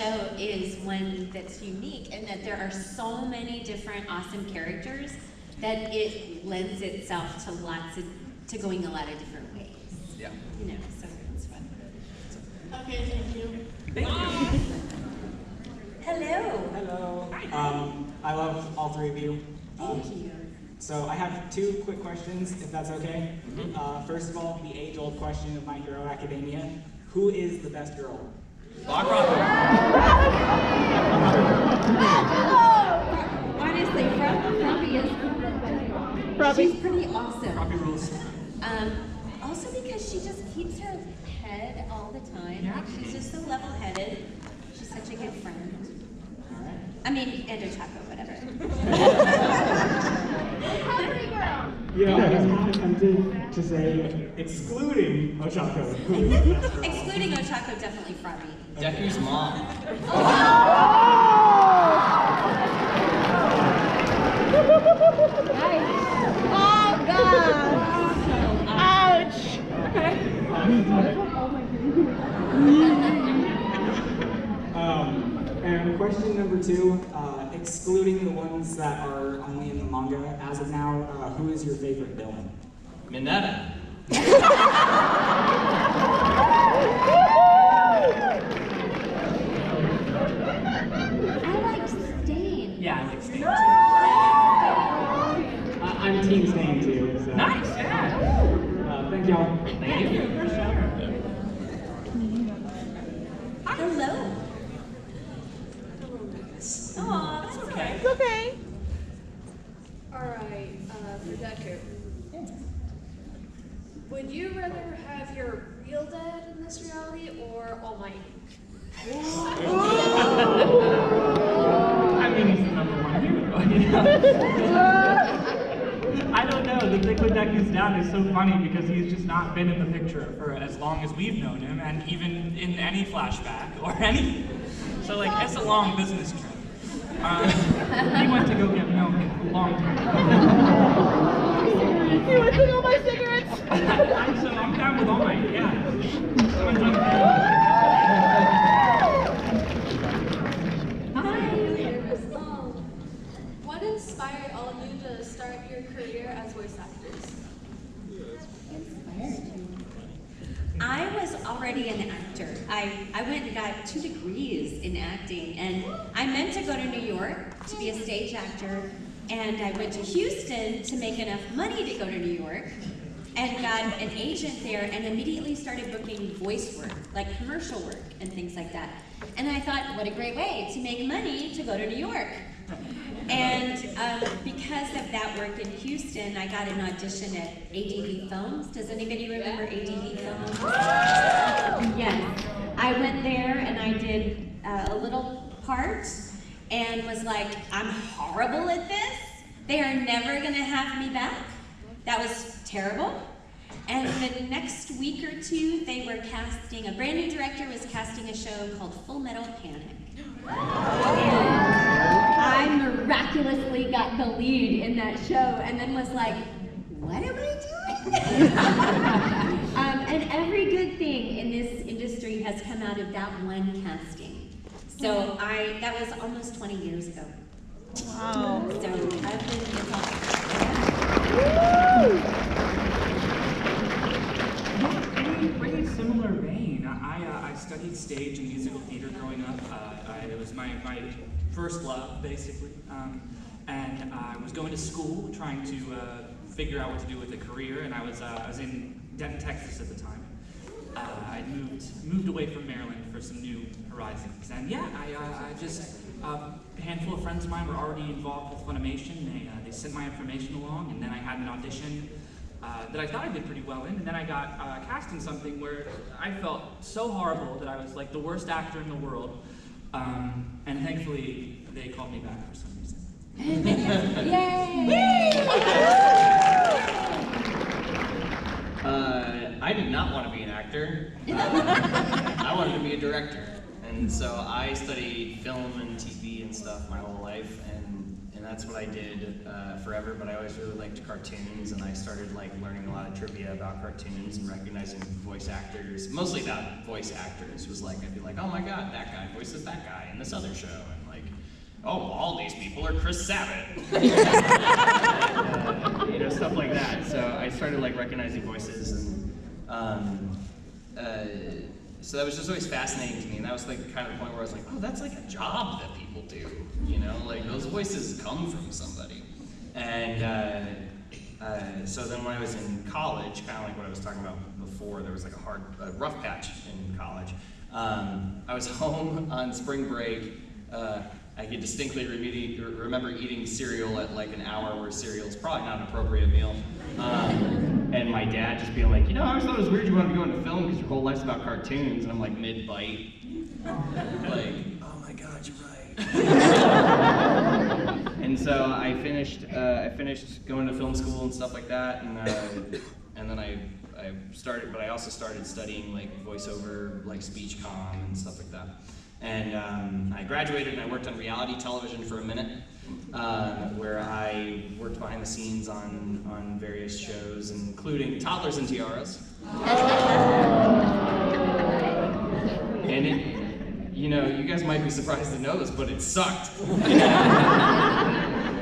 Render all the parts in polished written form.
show is one that's unique in that there are so many different awesome characters that it lends itself to to going a lot of different ways. Yeah. You know, so it's fun. Okay, thank you. Thank you. Hello. Hello. I love all three of you. Thank you. So I have two quick questions, if that's okay. First of all, the age-old question of My Hero Academia: who is the best girl? Honestly, Robbie is. She's pretty awesome. Robbie rules. Also because she just keeps her head all the time. Yeah. Like, she's just so level-headed. She's such a good friend. All right. I mean, and a Chaco, whatever. Hungry girl. Yeah, I was kind of tempted to say excluding Ochako. Excluding Ochako, definitely Froggy. Deku's mom. Oh God! Ouch! And question number two, excluding the ones that are only in the manga as of now, who is your favorite villain? Mineta. I like Stain. Yeah, I like Stain too. I'm Team Stain too. So. Nice, yeah. Thank y'all. Thank you. For sure. Hello. Aw, that's okay. It's okay. Alright, for Deku. Would you rather have your real dad in this reality or All Might? I mean, he's the #1 hero, you know? I don't know, the thing with Deku's dad is so funny because he's just not been in the picture for as long as we've known him, and even in any flashback or anything. So, like, it's a long business trip. He went to go get milk a long time ago. He went to go buy cigarettes. So I'm down with All Might, yeah. Someone's on What inspired all of you to start your career as voice actors? I was already an actor. I went and got 2 degrees in acting, and I meant to go to New York to be a stage actor, and I went to Houston to make enough money to go to New York, and got an agent there, and immediately started booking voice work, like commercial work and things like that. And I thought, what a great way to make money to go to New York. And because of that work in Houston, I got an audition at ADV Films. Does anybody remember ADV Films? Yes. I went there and I did a little part and was like, I'm horrible at this. They are never gonna have me back. That was terrible. And the next week or two, they were casting, a brand new director was casting a show called Full Metal Panic. And I miraculously got the lead in that show and then was like, what am I doing? And every good thing in this industry has come out of that one casting. So that was almost 20 years ago. Wow. So I've been involved. Pretty similar vein. I studied stage and musical theater growing up. It was my first love, basically. And I was going to school trying to figure out what to do with a career, and I was in Denton, Texas at the time. I moved away from Maryland for some new horizons. And yeah, a handful of friends of mine were already involved with Funimation. They sent my information along, and then I had an audition that I thought I did pretty well in, and then I got cast in something where I felt so horrible that I was like the worst actor in the world, and thankfully they called me back for some reason. Yay! I did not want to be an actor. I wanted to be a director. And so I studied film and TV and stuff my whole life, and and that's what I did forever, but I always really liked cartoons, and I started like learning a lot of trivia about cartoons and recognizing voice actors, mostly about voice actors. Was like, I'd be like, oh my god, that guy voices that guy in this other show, and like, oh, all these people are Chris Sabat. And, you know, stuff like that. So I started like recognizing voices, and so that was just always fascinating to me, and that was like kind of the point where I was like, oh, that's like a job that people do, you know, like those voices come from somebody. And so then when I was in college, kind of like what I was talking about before, there was like a rough patch in college. I was home on spring break. I could distinctly remember eating cereal at like an hour where cereal is probably not an appropriate meal. And my dad just being like, you know, I always thought it was weird you wanted to go into film because your whole life's about cartoons. And I'm like mid-bite. Like, oh my God, you're right. And so I finished going to film school and stuff like that. And then I started, but I also started studying like voiceover, like speech comm and stuff like that. And I graduated and I worked on reality television for a minute, where I worked behind the scenes on various shows, including Toddlers and Tiaras. And it, you know, you guys might be surprised to know this, but it sucked.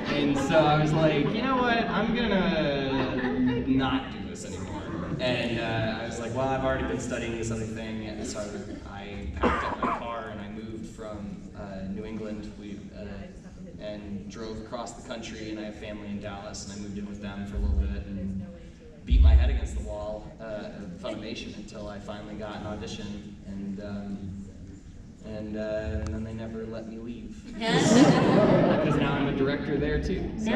And so I was like, you know what, I'm gonna not do this anymore. And I was like, well, I've already been studying this other thing, and so I packed up my car and I moved from New England and drove across the country, and I have family in Dallas, and I moved in with them for a little bit and beat my head against the wall at Funimation until I finally got an audition, and then they never let me leave. Because now I'm a director there too. So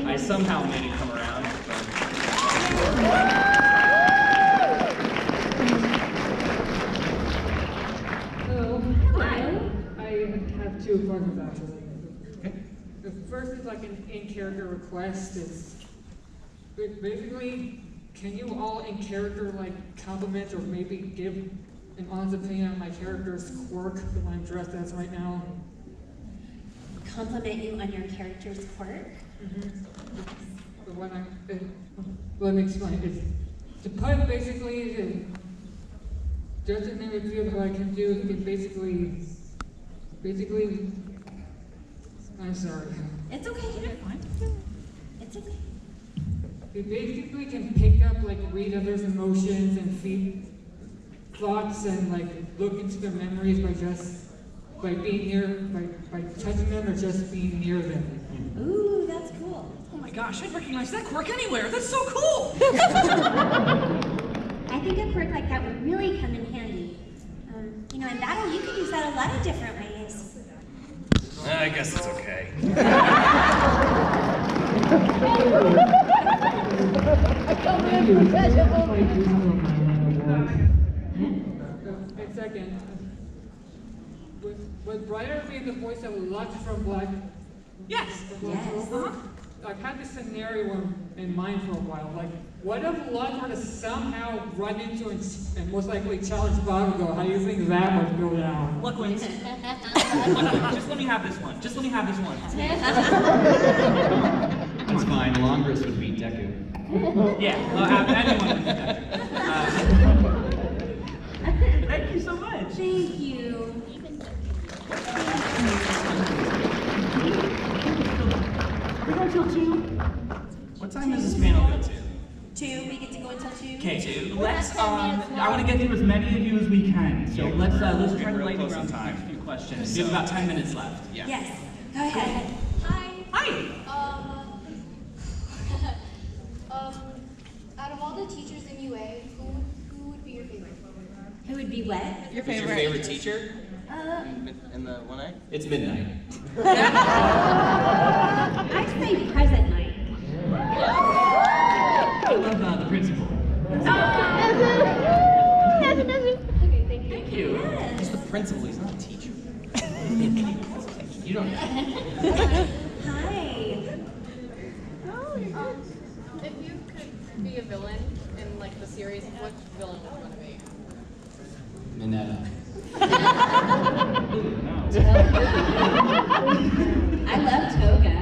I somehow made it come around. Hello. I have two questions actually. Okay. The first is like an in-character request. It's basically, can you all in character like compliment or maybe give an honest opinion on my character's quirk that I'm dressed as right now? Compliment you on your character's quirk? But when let me explain. It's the pun basically just to name a few that I can do. He can basically, I'm sorry. It's okay. It's okay. He basically can pick up, like, read others' emotions and feed thoughts and, like, look into their memories by being near, by touching them or just being near them. Ooh, that's cool. Oh my gosh, I'd recognize that quirk anywhere. That's so cool. I think a quirk like that would really come in handy. You know, in battle, you could use that a lot of different ways. I guess it's okay. And second, would Briner be the voice of Luci from Black? Yes. I've had this scenario in mind for a while. Like, what if Luci were to somehow run into and most likely challenge Bakugo? How do you think that would go down? Luck wins. Just let me have this one. Just let me have this one. That's fine. Longress would beat Deku. Yeah, anyone would do that. Thank you so much. Thank you. We're going till 2. What time does this panel go to? 2, we get to go until 2? Okay, let's, I want to get through as many of you as we can. So let's try to real lightning close round in the time. next few questions. We have about 10 minutes left. Yeah. Yes. Go ahead. Hi. Hi! Out of all the teachers in UA, who would be your favorite? Who would be what? Your Who's your favorite. favorite teacher? In the 1A? It's midnight. I'd say present night. I love the principal. Okay, thank you. Thank you. He's the principal, he's not a teacher. You don't know. Hi. If you could be a villain in like the series, what villain would you want to be? Minetta. I love Toga.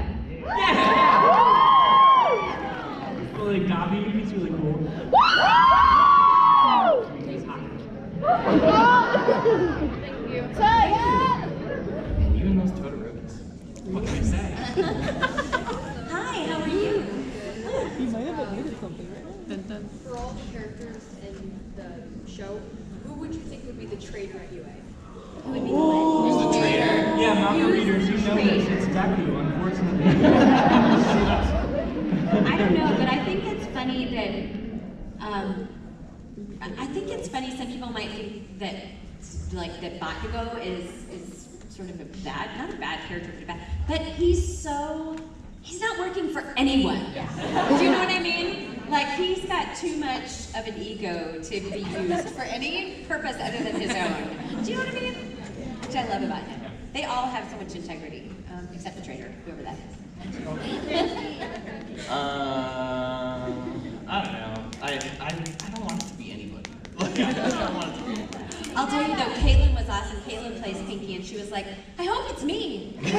traitor at UA? Who would be the what? Who's the traitor? Yeah, manga readers, you know this. It's Deku, unfortunately. I don't know, but I think it's funny that I think it's funny. Some people might think that that Bakugo is sort of a bad, not a bad character, but he's not working for anyone. Do you know what I mean? Like he's got too much of an ego to be used for any purpose other than his own. Do you know what I mean? Which I love about him. They all have so much integrity, except the traitor, whoever that is. I don't know. I don't want it to be anybody. Like, I don't want it to be anybody. I'll tell you though, Caitlin was awesome. Caitlin plays Pinky, and she was like, I hope it's me. She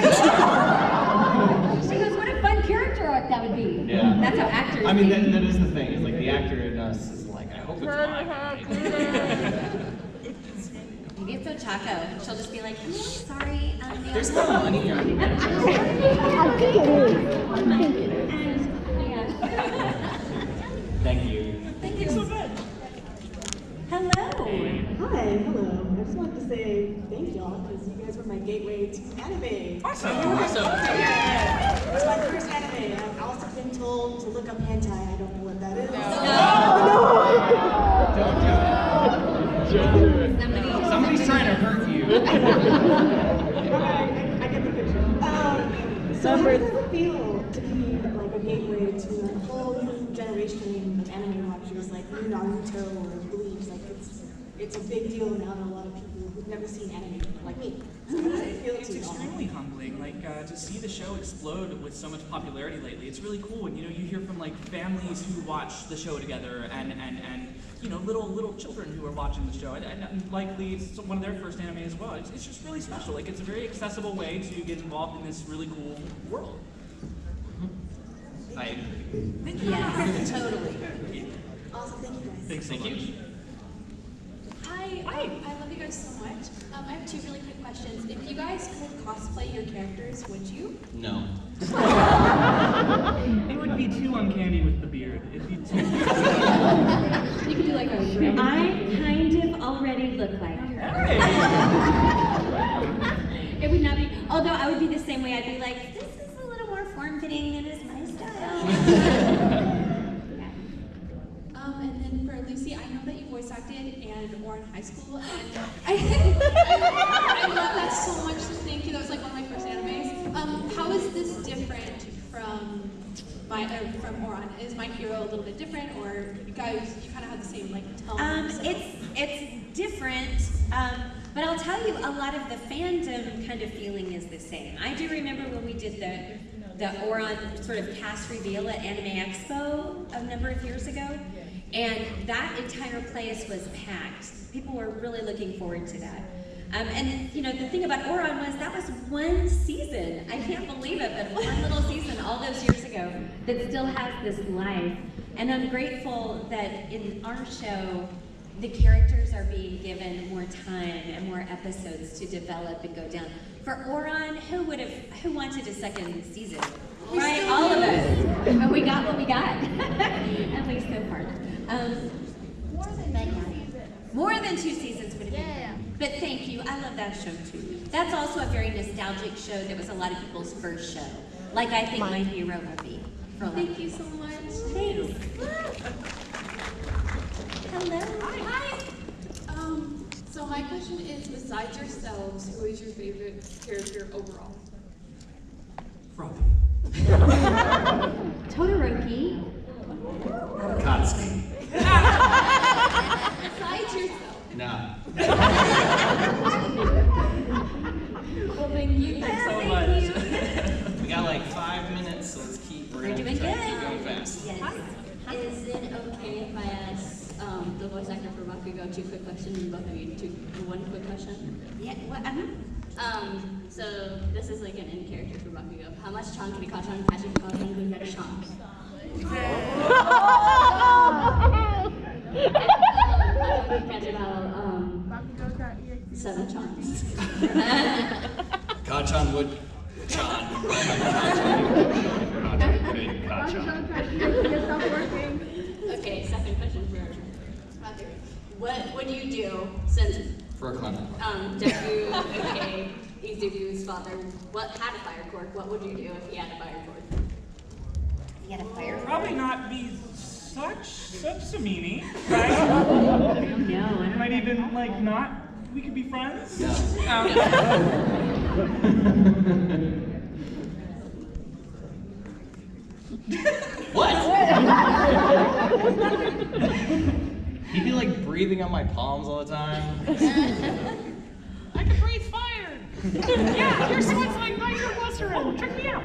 goes, what a fun character arc that would be. Yeah. That's how actors I mean, think. that is the thing. It's like the actor in us is like, I hope it's my guy. Maybe it's Ochako. She'll just be like, I'm really sorry. There's no money on it. Yeah. Thank you. Thank you so much. Hello. Hi, hello. I just wanted to say thank y'all because you guys were my gateway to anime. Awesome. Yeah, it's my first anime. I've also been told to look up hentai. I don't know what that is. Don't do it. Somebody's trying to hurt you. I get the picture. So how does it feel to be like a gateway to a whole new generation of anime watchers, like new Naruto or Bleach? Like it's a big deal now to a lot of people who've never seen anime, like me. So how does it feel It's to y'all? extremely humbling, to see the show explode with so much popularity lately. It's really cool, and you hear from like families who watch the show together, and little children who are watching the show, and likely it's one of their first anime as well. It's just really special. Like it's a very accessible way to get involved in this really cool world. I agree. Yes, totally. Awesome, thank you guys. Thanks so much. Hi, I love you guys so much. I have two really quick questions. If you guys could cosplay your characters, would you? No. It would be too uncanny with the beard. It'd be too. You could do like a I kind of already look like her. It would not be, although I would be the same way. I'd be like, this is a little more form-fitting than is my style. And then for Lucy, I know that you voice acted and or in high school, and I love that so much. So thank you. That was like one of my first animes. How is this different from Oran? Is My Hero a little bit different, or you kind of have the same like tone? It's different, but I'll tell you, a lot of the fandom kind of feeling is the same. I do remember when we did the Oran sort of cast reveal at Anime Expo a number of years ago, and that entire place was packed. People were really looking forward to that. And the thing about Oran was that was one season. I can't believe it, but one little season all those years ago that still has this life. And I'm grateful that in our show, the characters are being given more time and more episodes to develop and go down. For Oran, who wanted a second season? Right, all of us. And we got what we got, at least so far. More than two seasons would have been. Yeah. But thank you, I love that show too. That's also a very nostalgic show that was a lot of people's first show. Like I think My Hero will be. Thank you so much. Thanks. Hello. Hi. So my question is, besides yourselves, who is your favorite character overall? Frothy. Todoroki. Katsuki. Besides yourself. No. Well, thank you. Thanks so Thank much. you. We got like 5 minutes, so let's keep. We're We're gonna doing try to good. keep going fast. Yes. Is it okay if I ask the voice actor for Bakugo two quick questions and both of you one quick question? Yeah. What? So this is like an in character for Bakugo. How much Chan can be caught on catching Kachan with that Chan? Kachan can catch about 7 Chans. Kachan would. Chan. Okay, second question for Bakugo. What would you do, since For a comment. Deku, aka Izuku's father, had a fire cord. What would you do if he had a fire cord? He had a fire cord? Probably not be such a meanie, right? I don't know. I Might even like not. We could be friends. What? He'd be like breathing on my palms all the time. I can breathe fire. Yeah, your sweat's like nitroglycerin. Check me out.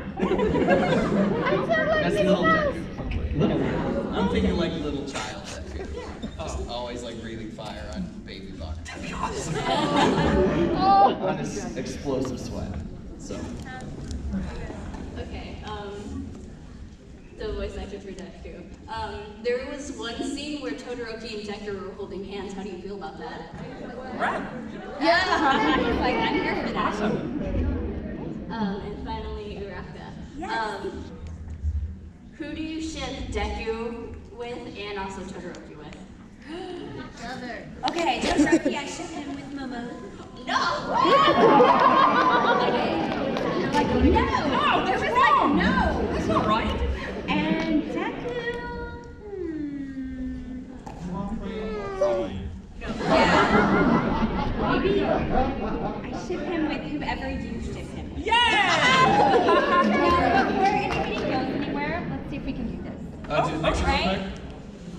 That's little Deku. I'm thinking like little child Deku. Just always like breathing fire on baby Buck. That'd be awesome. On his explosive sweat. So. Okay, the voice actor for Deku. There was one scene where Todoroki and Deku were holding hands. How do you feel about that? Right. Yeah. Like, I'm here for that. And finally, Uraraka. Who do you ship Deku with and also Todoroki with? Okay, Todoroki, I ship him with Momo. No! You're like, no! It was like, no! That's not right. And Deku... Yeah. Maybe I ship him with whoever you ship him with. Yeah! Now, before anybody goes anywhere, let's see if we can do this. Right?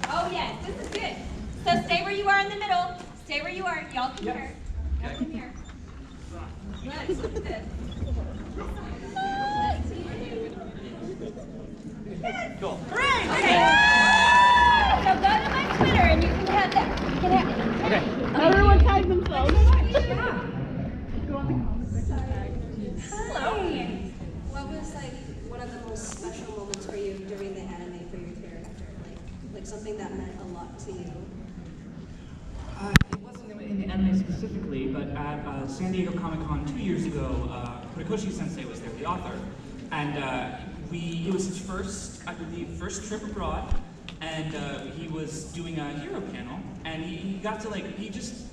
Oh, yes, this is good. So stay where you are in the middle. Stay where you are. Y'all come here. Y'all come here. Let's look at this. Cool. Great! Okay. So go to my Twitter and you can have that. You can have it. Okay. Everyone tag themselves. Hello. What was like one of the most special moments for you during the anime for your character? Like something that meant a lot to you? It wasn't in the anime specifically, but at San Diego Comic-Con 2 years ago, Horikoshi Sensei was there, the author, and it was his first, I believe, first trip abroad, and he was doing a hero panel, and he got to he just